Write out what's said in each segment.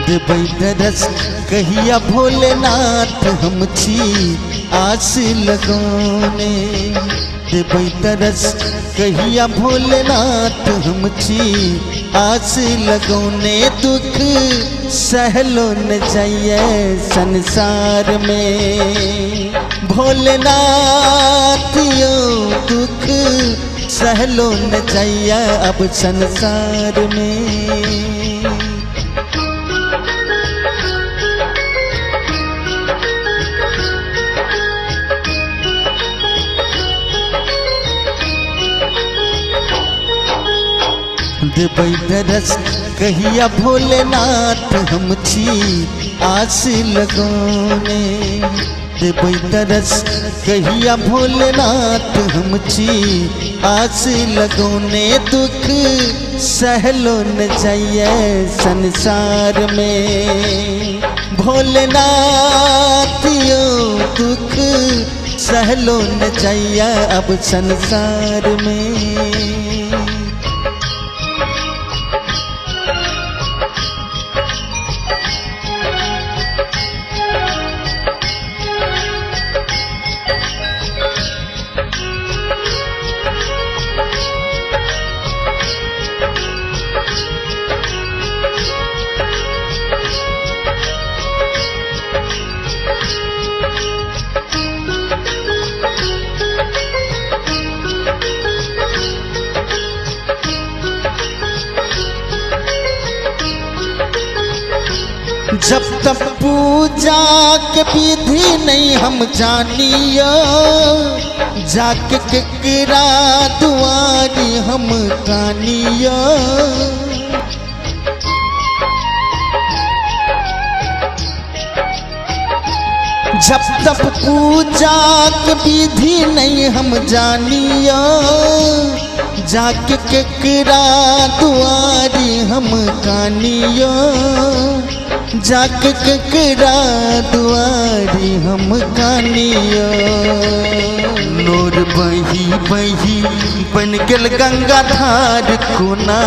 देबै दरस कहिया भोलेनाथ हम छी आस लगौने। देबै तरस कहिया भोलेनाथ हम छी आस लगौने। दुख सहलो न जाइए संसार में भोलेनाथ यो, दुख सहलो न जाइए अब संसार में। देबै दरस कहिया भोलेनाथ हम छी आस लगौने। देबै दरस कहिया भोलेनाथ हम छी आस लगौने। दुख सहलो न जाइए संसार में भोलेनाथ यो, दुख सहलो न जाइए अब संसार में। जब तक पूजा के विधि नहीं हम जानियो, जाके केकरा दुआरी हम कानियो। जब तक पूजा के विधि नहीं हम जानियो, जाके केकरा दुआरी हम कानियो। जाके केकरा दुआरी हम कानियो। नूर बही बही बन गेल गंगा धार, कोना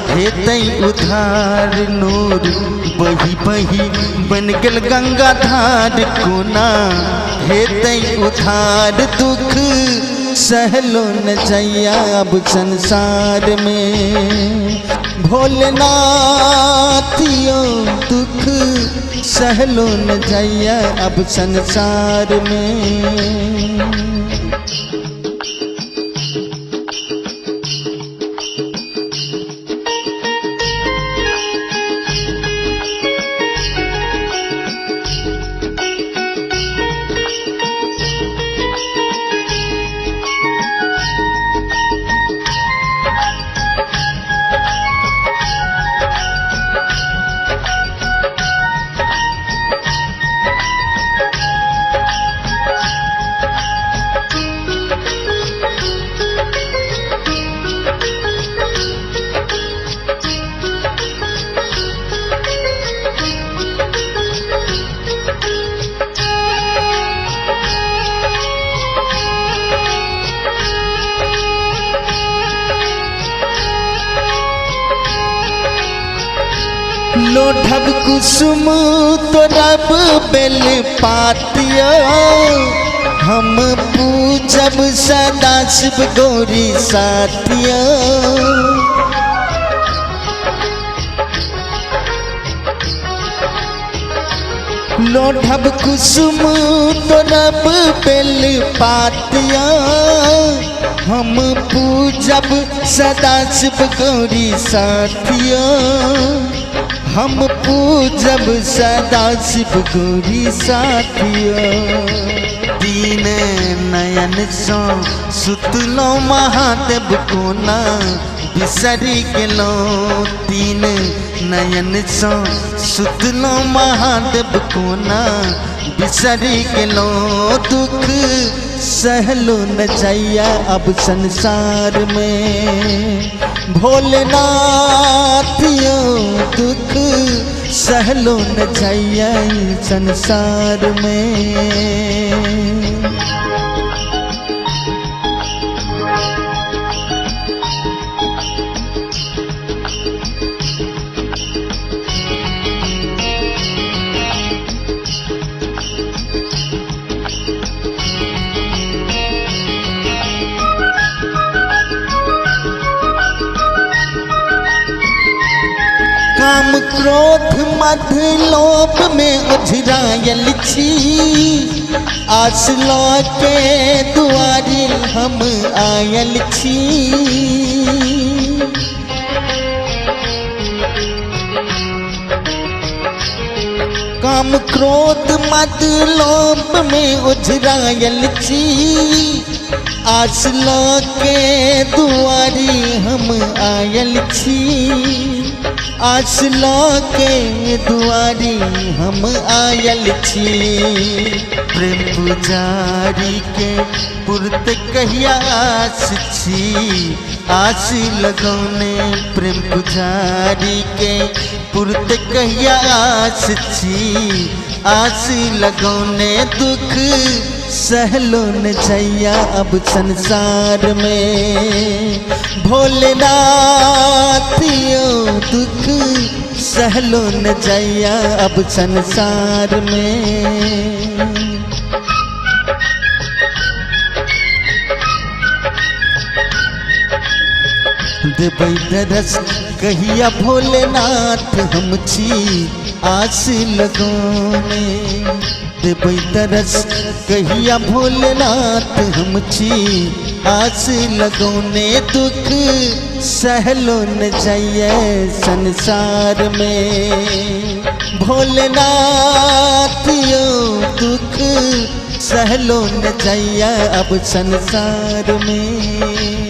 हेतै उधार। नूर बही बही बन गेल गंगा धार, कोना हेतै उधार। दुख सहलो न जाइया अब संसार में भोलेनाथ यो, दुख सहलो न जाइया अब संसार में। लोढ़ब कुसुम तोरब बेल पातियो, हम पूजब सदा शिव गौरी साथियो। लोढ़ब कुसुम तोरब बेल पातियो, हम पूजब सदा शिव गौरी साथियो। हम पूजब सदा शिव गौरी साथियो। दीन नयन सो सुतलो महादेव कोना बिसरी गेलो। दीन नयन सो सुतलो महादेव कोना बिसरी गेलो। दुख सहलो न जाइया अब संसार में भोलेनाथ यो, दुख सहलो न जाइया संसार में। काम क्रोध मद लोभ में उझरायल छी, आस के दुआरी हम आयल छी। काम क्रोध मद लोभ में उझरायल छी, आस के दुआरी हम आयल छी। आस के दुआरी हम आयल छी। प्रेम पुजारी के पुरत कहिया आस छी, आस लगौने प्रेम पुजारी के पुरत कहिया आस छी। आस लगौने दुख सहलो न जैया अब संसार में। भोलेनाथ यो दुख सहलो न जैया अब संसार में। देबै दरस कहिया भोलेनाथ हम छी, आस लगौने देबै दरस कहिया भोलेनाथ हम छी, आस लगौने दुख सहलो न जाइए संसार में। भोलेनाथ यो दुख सहलो न जाइए अब संसार में।